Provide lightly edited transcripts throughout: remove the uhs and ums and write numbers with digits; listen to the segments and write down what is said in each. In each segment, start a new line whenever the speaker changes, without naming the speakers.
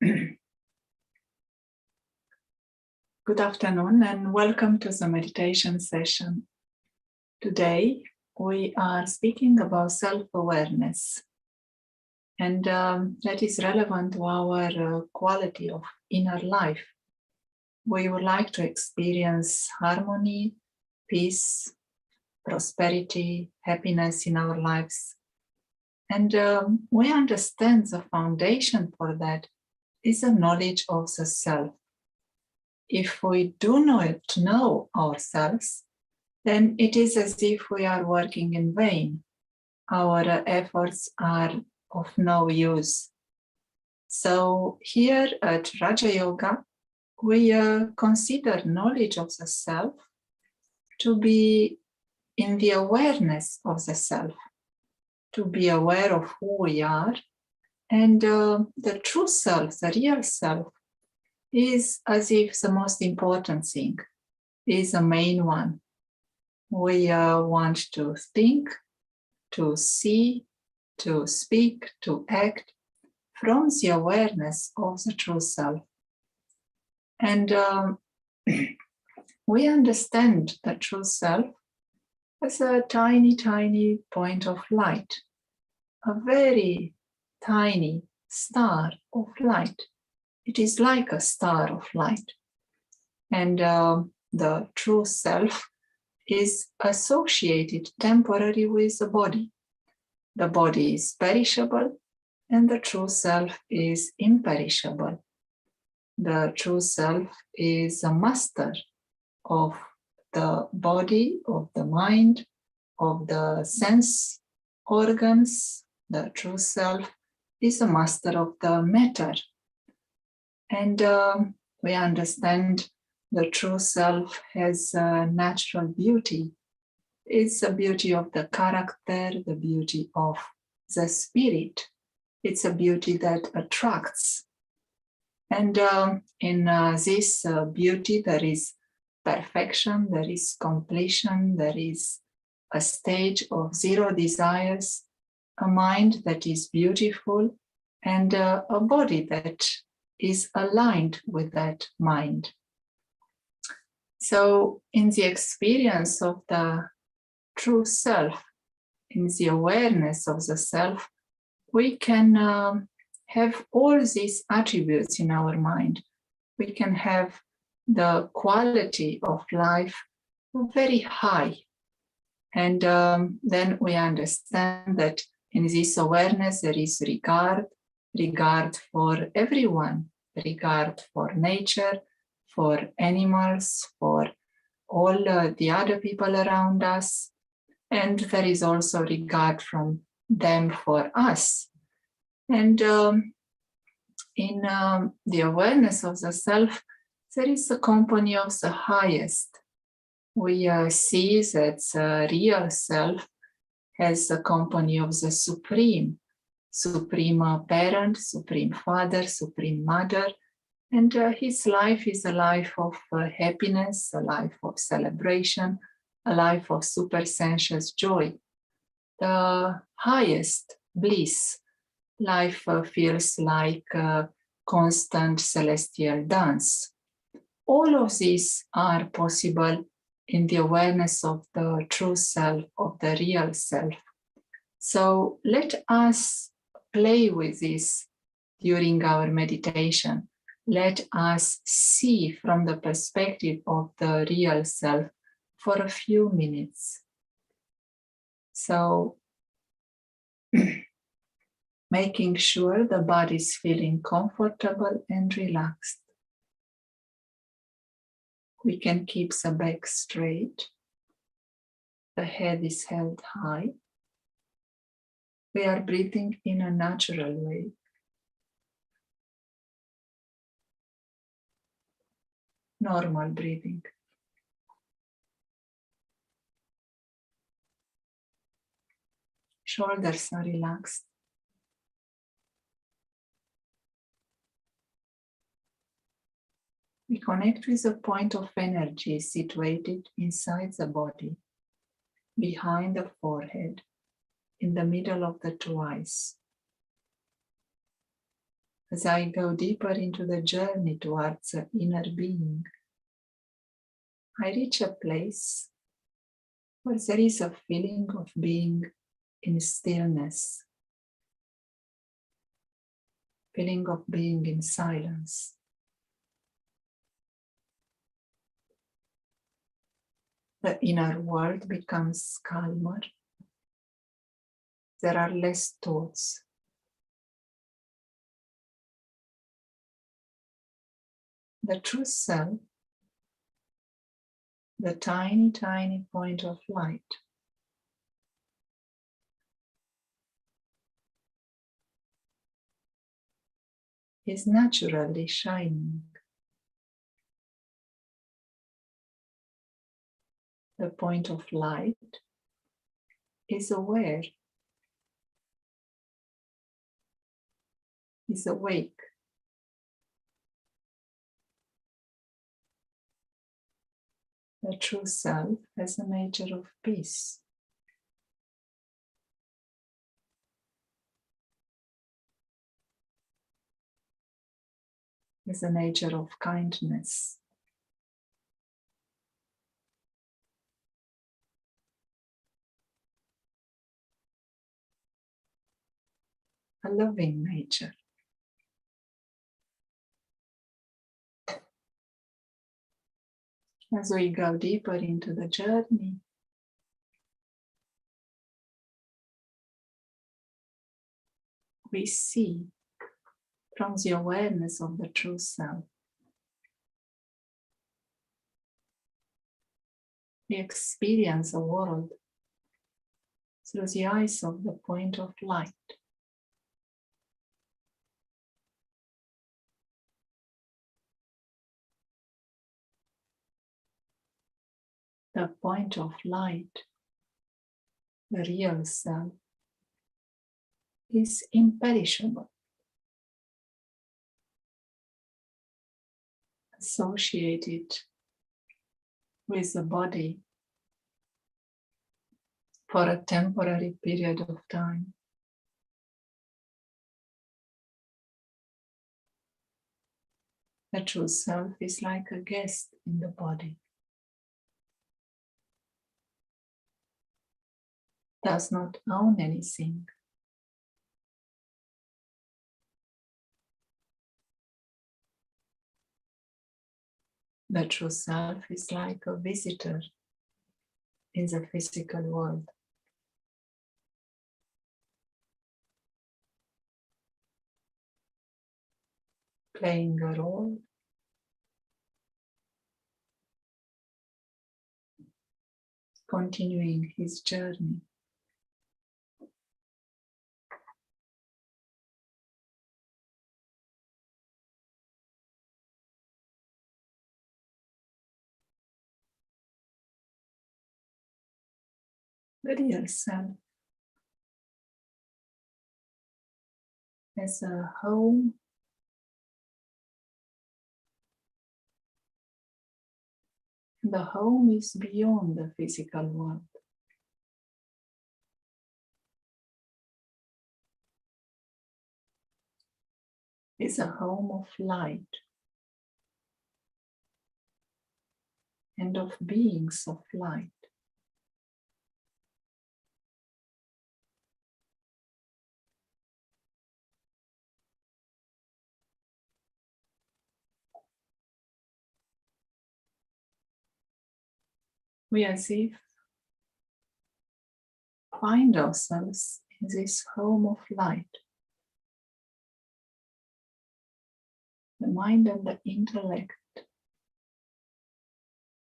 Good afternoon and welcome to the meditation session. Today we are speaking about self-awareness, and that is relevant to our quality of inner life. We would like to experience harmony, peace, prosperity, happiness in our lives. And we understand the foundation for that is a knowledge of the self. If we do not know ourselves, then it is as if we are working in vain. Our efforts are of no use. So here at Raja Yoga, we consider knowledge of the self to be in the awareness of the self, to be aware of who we are, and the true self, the real self, is as if the most important thing, is the main one. We want to think, to see, to speak, to act from the awareness of the true self. And we understand the true self as a tiny, tiny point of light, a very tiny star of light. It is like a star of light. And the true self is associated temporarily with the body. The body is perishable and the true self is imperishable. The true self is a master of the body, of the mind, of the sense organs. The true self is a master of the matter. And we understand the true self has a natural beauty. It's the beauty of the character, the beauty of the spirit. It's a beauty that attracts. And in this beauty, there is perfection, there is completion, there is a stage of zero desires, a mind that is beautiful, and a body that is aligned with that mind. So in the experience of the true self, in the awareness of the self, we can have all these attributes in our mind. We can have the quality of life very high. And then we understand that in this awareness there is regard for everyone, regard for nature, for animals, for all the other people around us. And there is also regard from them for us. And in the awareness of the self, there is a company of the highest. We see that the real self has the company of the supreme parent, supreme father, supreme mother, and his life is a life of happiness, a life of celebration, a life of supersensuous joy. The highest bliss. Life feels like a constant celestial dance. All of these are possible in the awareness of the true self, of the real self. So let us play with this during our meditation. Let us see from the perspective of the real self for a few minutes. So, making sure the body is feeling comfortable and relaxed. We can keep the back straight. The head is held high. We are breathing in a natural way. Normal breathing. Shoulders are relaxed. We connect with a point of energy situated inside the body, behind the forehead, in the middle of the two eyes. As I go deeper into the journey towards the inner being, I reach a place where there is a feeling of being in stillness, feeling of being in silence. The inner world becomes calmer. There are less thoughts. The true self, the tiny, tiny point of light, is naturally shining. The point of light is aware, is awake. The true self has a nature of peace. Is a nature of kindness. A loving nature. As we go deeper into the journey, we see from the awareness of the true self. We experience a world through the eyes of the point of light. The point of light, the real self, is imperishable, associated with the body for a temporary period of time. The true self is like a guest in the body, does not own anything. The true self is like a visitor in the physical world. Playing a role, continuing his journey. The real self has a home and the home is beyond the physical world. It's a home of light and of beings of light. We as if find ourselves in this home of light. The mind and the intellect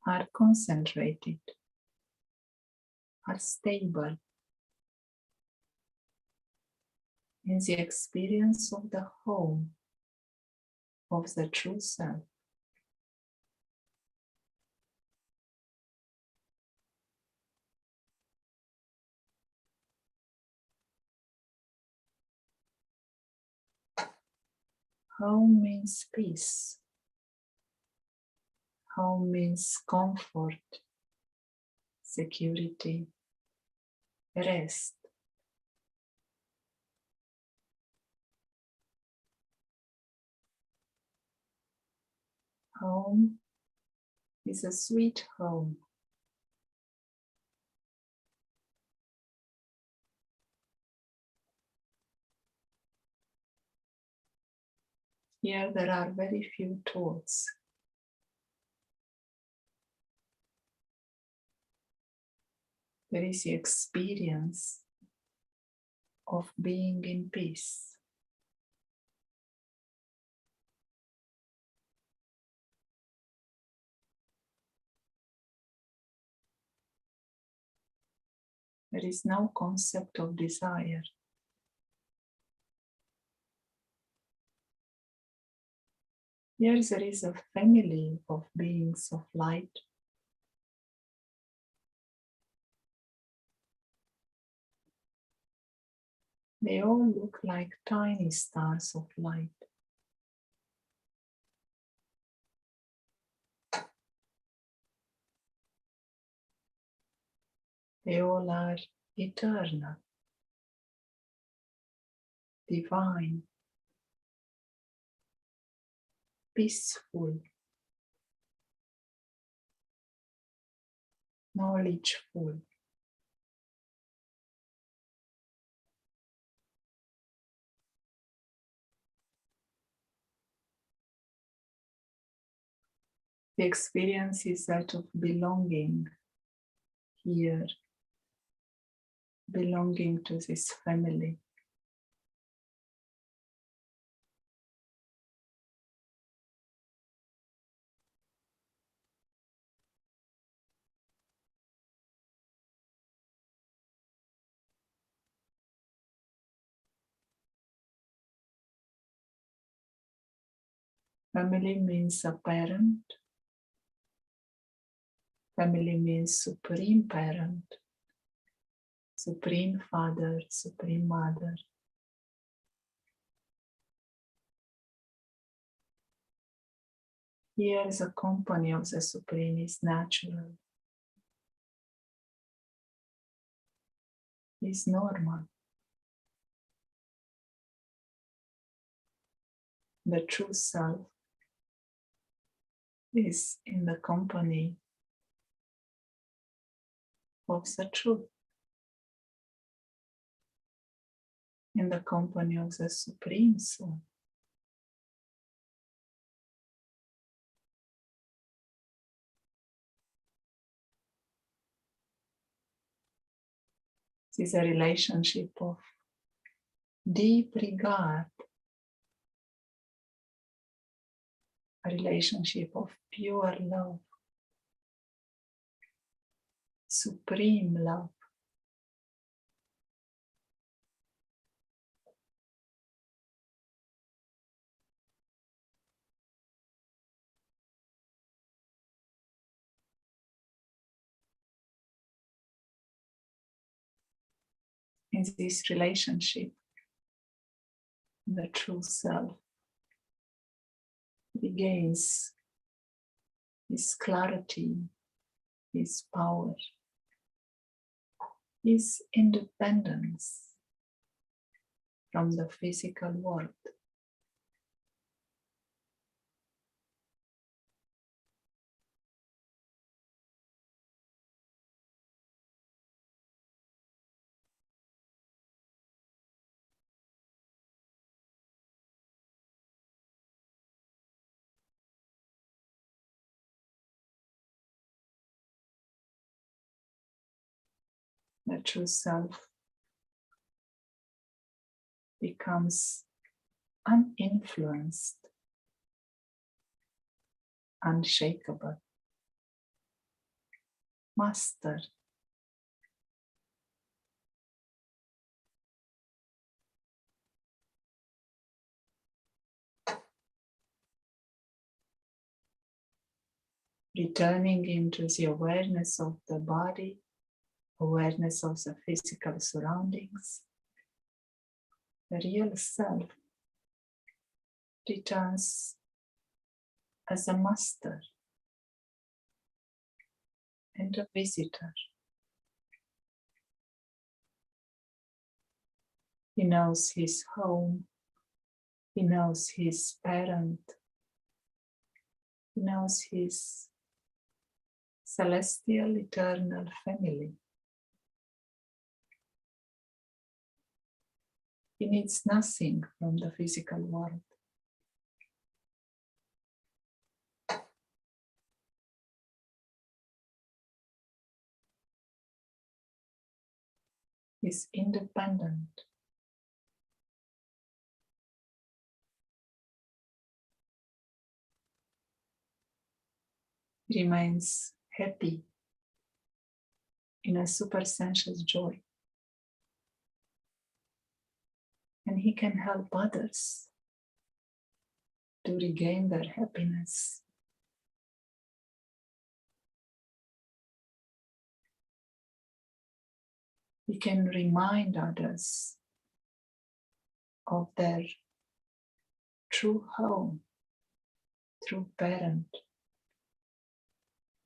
are concentrated, are stable in the experience of the home of the true self. Home means peace. Home means comfort, security, rest. home is a sweet home. Here there are very few thoughts. There is the experience of being in peace. There is no concept of desire. Here there is a family of beings of light. They all look like tiny stars of light. They all are eternal, divine, peaceful, knowledgeful. The experience is that of belonging here, belonging to this family. Family means a parent. Family means supreme parent, supreme father, supreme mother. Here the company of the Supreme is natural, is normal. The true self is in the company of the truth, in the company of the Supreme Soul. This is a relationship of deep regard, a relationship of pure love, supreme love. In this relationship, the true self regains his clarity, his power, his independence from the physical world. The true self becomes uninfluenced, unshakable, master. Returning into the awareness of the body, awareness of the physical surroundings, the real self returns as a master and a visitor. He knows his home, he knows his parent, He knows his celestial, eternal family. He needs nothing from the physical world. He's independent. He remains happy in a supersensuous joy. And he can help others to regain their happiness. He can remind others of their true home, true parent,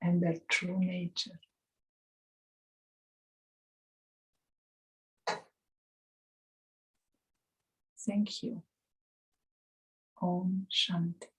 and their true nature. Thank you. Om Shanti.